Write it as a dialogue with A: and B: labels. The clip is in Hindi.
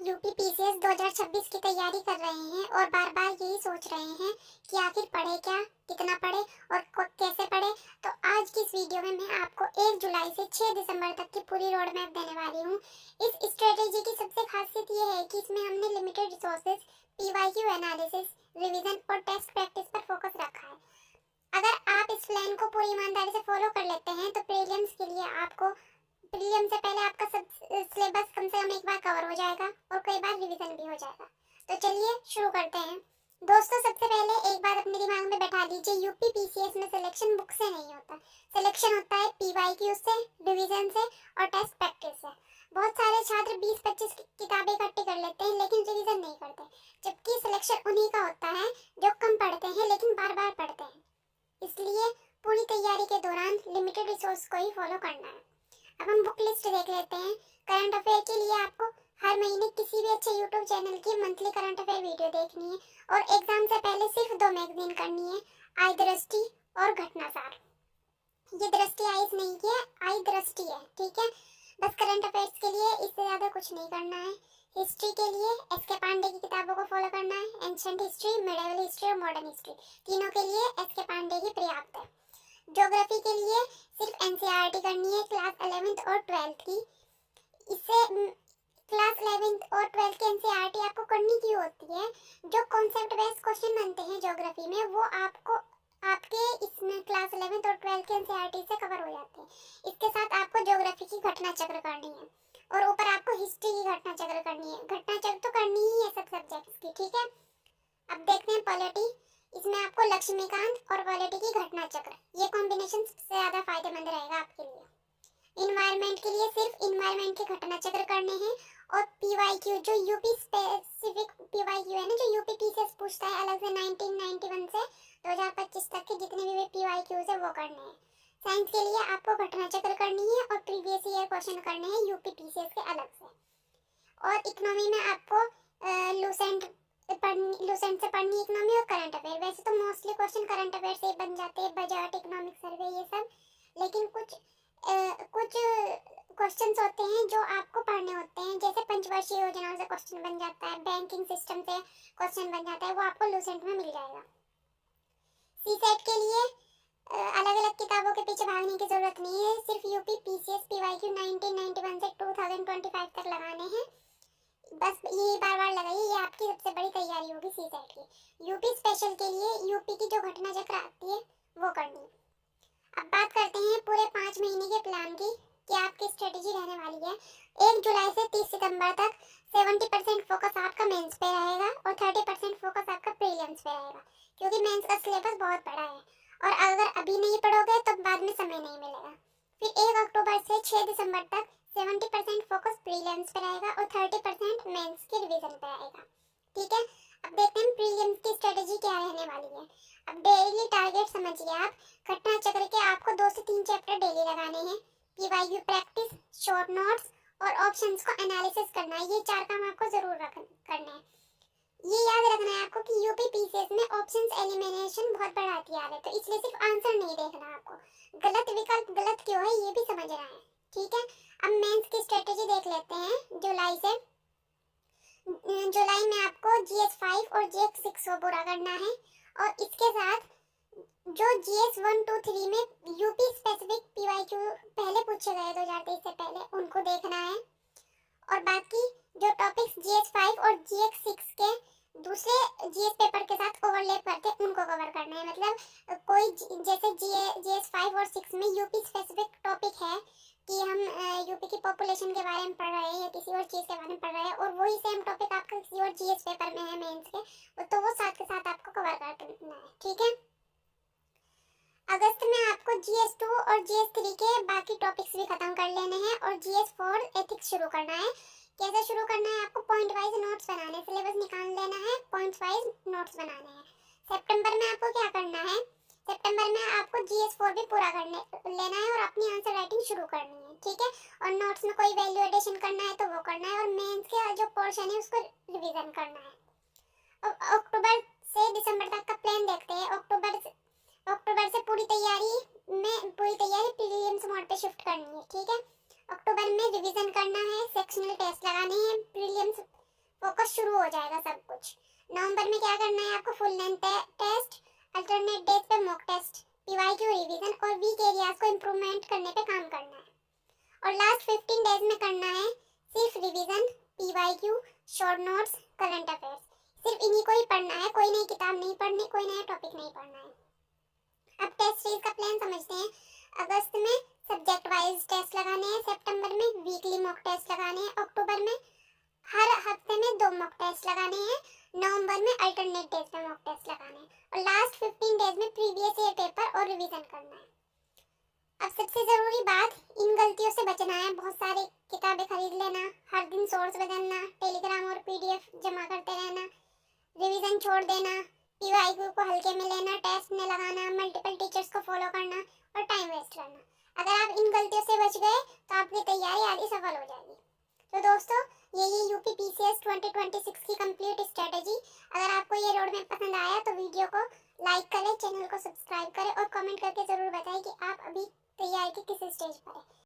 A: यूपी पीसीएस 2026 की तैयारी कर रहे हैं और बार बार यही सोच रहे हैं कि आखिर पढ़े क्या, कितना पढ़े और कैसे पढ़े। तो आज की इस वीडियो में मैं आपको 1 जुलाई से 6 दिसंबर तक की पूरी रोड मैप देने वाली हूँ। इस स्ट्रेटेजी की सबसे खासियत ये है कि इसमें हमने limited resources, PYQ analysis, revision और टेस्ट प्रैक्टिस पर फोकस रखा है। अगर आप इस प्लान को पूरी ईमानदारी से फॉलो कर लेते हैं तो प्रीलियम से पहले आपका सब सिलेबस कम से कम एक बार कवर हो जाएगा और कई बार रिवीजन भी हो जाएगा। तो चलिए शुरू करते हैं। दोस्तों, सबसे पहले एक बात अपने दिमाग में बैठा लीजिए, यूपी पीसीएस में सिलेक्शन बुक से नहीं होता। सिलेक्शन होता है पीवाईक्यू से, रिवीजन से और टेस्ट प्रैक्टिस से। बहुत सारे छात्र 20-25 किताबें इकट्ठी कर लेते हैं लेकिन रिवीजन नहीं करते, जबकि सिलेक्शन उन्हीं का होता है जो कम पढ़ते हैं लेकिन बार बार पढ़ते हैं। इसलिए पूरी तैयारी के दौरान लिमिटेड रिसोर्स को ही फॉलो करना है। अब हम बुक लिस्ट देख लेते हैं। करंट अफेयर के लिए आपको हर महीने किसी भी अच्छे यूट्यूब चैनल की मंथली करंट अफेयर वीडियो देखनी है और एग्जाम से पहले सिर्फ 2 मैगजीन करनी है, आई दृष्टि और घटनासार। ये दृष्टि आइस नहीं की है, आई दृष्टि है, ठीक है। बस करंट अफेयर्स के लिए इससे ज्यादा कुछ नहीं करना है। हिस्ट्री के लिए एस के पांडे की किताबों को फॉलो करना है। एंशिएंट हिस्ट्री, मिडिवल हिस्ट्री और मॉडर्न हिस्ट्री, तीनों के लिए एस के पांडे ही पर्याप्त है। ज्योग्राफी के लिए सिर्फ एनसीईआरटी करनी है क्लास 11th और 12th की। इससे क्लास 11th और 12th की एनसीईआरटी आपको करनी क्यों होती है? जो कॉन्सेप्ट बेस्ड क्वेश्चन बनते हैं ज्योग्राफी में वो आपके इसमें क्लास 11th और 12th की एनसीईआरटी से कवर हो जाते हैं। इसके साथ आपको ज्योग्राफी की घटना चक्र करनी है और ऊपर आपको हिस्ट्री की घटना चक्र करनी है। घटना चक्र तो करनी ही है सब सब्जेक्ट्स की, ठीक है। अब देखते हैं पॉलिटी। इसमें आपको लक्ष्मीकांत और पॉलिटी की घटना चक्र, ये कॉम्बिनेशन सबसे ज्यादा फायदेमंद रहेगा आपके लिए। इन्वायरमेंट के लिए सिर्फ इन्वायरमेंट के घटना चक्र करने हैं और पीवाईक्यू जो यूपी स्पेसिफिक पीवाईक्यू है ना, जो यूपी पीसीएस पूछता है अलग से 1991 से 2025 तक के जितने भी पीवाईक्यूज है वो करने हैं। साइंस के लिए आपको घटना चक्र करनी है और प्रीवियस ईयर क्वेश्चन करने हैं यूपी पीसीएस के अलग से। और इकोनॉमी में आपको लूसेंट से पढ़नी इकोनॉमी और करंट अफेयर। वैसे तो मोस्टली क्वेश्चन करंट अफेयर से बन जाते हैं, बजट, इकोनॉमिक सर्वे, ये सब। लेकिन कुछ क्वेश्चंस होते हैं जो आपको पढ़ने होते हैं, जैसे पंचवर्षीय योजनाओं से क्वेश्चन बन जाता है, बैंकिंग सिस्टम से क्वेश्चन बन जाता है, वो आपको लूसेंट में मिल जाएगा। सीसेट के लिए अलग अलग किताबों के पीछे भागने की जरूरत नहीं है, सिर्फ यूपी पीसीएस पीवाईक्यू 1991 से 2025 तक लगाने हैं। बस ये बार बार लगाइए, ये आपकी सबसे बड़ी तैयारी होगी सीसेट की। यूपी स्पेशल के लिए यूपी की जो घटना चक्र आती है वो करनी है। अब बात करते हैं पूरे 5 महीने के प्लान की कि आपकी स्ट्रेटेजी रहने वाली है। 1 जुलाई से 30 सितंबर तक 70% फोकस आपका मेंस पे रहेगा और 30% फोकस आपका प्रीलिम्स पे रहेगा, क्योंकि मेंस का सिलेबस बहुत बड़ा है और अगर अभी नहीं पढ़ोगे तो बाद में समय नहीं मिलेगा। फिर 1 अक्टूबर से 6 दिसंबर तक 70% फोकस प्रीलिम्स पे रहेगा और 30% मेंस के रिवीजन पे रहेगा, ठीक है। अब देखते हैं प्रीलिम्स की स्ट्रेटेजी क्या रहने वाली है। अब डेली टारगेट समझिए आप। घटना चक्र के आपको 2 से 3 चैप्टर डेली लगाने हैं। पीवाईक्यू प्रैक्टिस, शॉर्ट नोट्स और ऑप्शंस को एनालिसिस करना है। ये 4 काम आपको जरूर करने हैं। ये याद रखना है आपको कि यूपी पीसीएस में ऑप्शंस एलिमिनेशन बहुत बढ़ाती है, तो इसलिए सिर्फ आंसर नहीं देखना, आपको गलत विकल्प गलत क्यों है ये भी समझना है, ठीक है। अब मेंस की स्ट्रेटेजी देख लेते हैं। जुलाई में आपको जीएस 5 और जीएस 6 को पूरा करना है और इसके साथ जो जीएस 1, 2, 3 में यूपी स्पेसिफिक पीवाईक्यू पहले पूछे गए 2023 से पहले उनको देखना है और बाकी जो टॉपिक्स जीएस 5 और जीएस 6 के दूसरे जीएस पेपर के साथ ओवरलैप करके उनको कवर करना है। मतलब कोई जैसे जीएस 5 और 6 में यूपी स्पेसिफिक टॉपिक है कि हम यूपी की पॉपुलेशन के बारे में पढ़ रहे हैं या किसी और चीज़ के बारे में पढ़ रहे हैं और वही सेम टॉपिक आपका किसी और जीएस पेपर में है मेंस के, तो वो साथ के साथ आपको कवर करना है, ठीक है। अगस्त में आपको जीएस 2 और जीएस 3 के बाकी टॉपिक्स भी खत्म कर लेने हैं और जीएस 4 एथिक्स शुरू करना है। कैसे शुरू करना है? आपको पॉइंट वाइज नोट्स बनाने, सिलेबस निकाल लेना है, पॉइंट वाइज नोट्स बनाने हैं। सितंबर में आपको क्या करना है? सितंबर में आपको जीएस 4 भी पूरा लेना है और अपनी आंसर राइटिंग शुरू करनी है, ठीक है। और नोट्स में कोई वैल्यू एडिशन करना है तो वो करना है और मेंस के जो पोर्शन है उसको रिवीजन करना है। अब अक्टूबर से दिसंबर तक का प्लान देखते हैं। अक्टूबर से पूरी तैयारी प्रीलिम्स मोड पे शिफ्ट करनी है, ठीक है। अक्टूबर में रिवीजन करना है, सेक्शनल टेस्ट लगाने हैं, प्रीलिम्स फोकस शुरू हो जाएगा सब कुछ। नवंबर में क्या करना है आपको, full length test, alternate days पे मॉक टेस्ट, पीवाईक्यू रिवीजन और वीक एरियाज को इम्प्रूवमेंट करने पे काम करना है। और लास्ट 15 डेज में करना है सिर्फ revision, PYQ, short notes, current affairs. सिर्फ इन्हीं को ही पढ़ना है, कोई नई किताब नहीं पढ़नी, कोई नया टॉपिक नहीं पढ़ना है। अब टेस्ट सीरीज का प्लान समझते हैं। अगस्त में सब्जेक्ट वाइज टेस्ट लगाने हैं, सितंबर में वीकली मॉक टेस्ट लगाने हैं, अक्टूबर में हर हफ्ते में 2 मॉक टेस्ट लगाने हैं, नवंबर में अल्टरनेट डेज पे मॉक टेस्ट लगाने हैं और लास्ट 15 डेज में प्रीवियस ईयर पेपर और रिवीजन करना है। अब सबसे जरूरी बात, इन गलतियों से बचना है। बहुत सारी किताबें खरीद लेना, हर दिन सोर्स बदलना, टेलीग्राम और पीडीएफ जमा करते रहना, रिवीजन छोड़ देना, पीवाईक्यू को हल्के में लेना, टेस्ट में लगाना, मल्टीपल टीचर्स को फॉलो करना और टाइम वेस्ट करना। अगर आप इन गलतियों से बच गए तो आपकी तैयारी आधी सफल हो जाएगी। तो दोस्तों, ये यूपी पीसीएस 2026 की कंप्लीट स्ट्रेटेजी। अगर आपको ये रोड मैप पसंद आया तो वीडियो को लाइक करें, चैनल को सब्सक्राइब करें और कमेंट करके जरूर बताएं कि आप अभी तैयारी के किस स्टेज पर है।